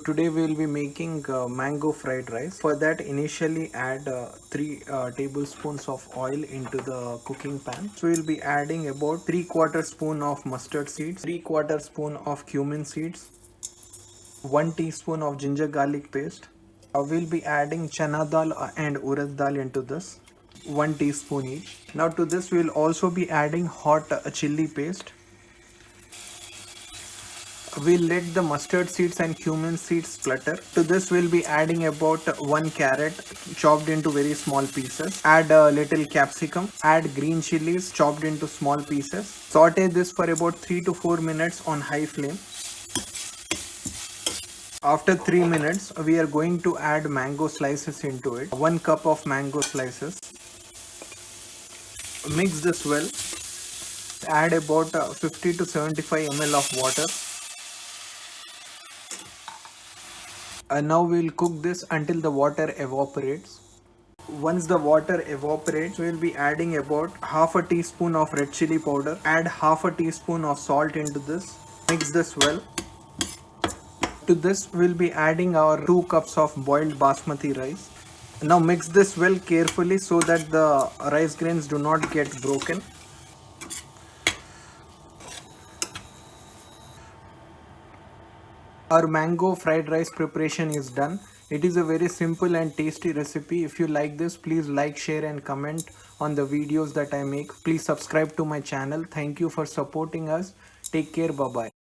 Today we will be making mango fried rice. For that, initially add 3 tablespoons of oil into the cooking pan. So we will be adding about 3/4 spoon of mustard seeds, 3/4 spoon of cumin seeds, 1 teaspoon of ginger garlic paste. We'll be adding chana dal and urad dal into this, 1 teaspoon each. Now to this we'll also be adding hot chili paste. We'll let the mustard seeds and cumin seeds splutter. To this we'll be adding about 1 carrot chopped into very small pieces. Add a little capsicum. Add green chilies chopped into small pieces. Saute this for about 3 to 4 minutes on high flame. After 3 minutes, we are going to add mango slices into it. 1 cup of mango slices. Mix this well. Add about 50 to 75 ml of water. Now we will cook this until the water evaporates. Once the water evaporates, we will be adding about half a teaspoon of red chili powder. Add half a teaspoon of salt into this. Mix this well. To this we will be adding our 2 cups of boiled basmati rice. Now mix this well carefully so that the rice grains do not get broken. Our mango fried rice preparation is done. It is a very simple and tasty recipe. If you like this, please like, share and comment on the videos that I make. Please subscribe to my channel. Thank you for supporting us. Take care. Bye bye.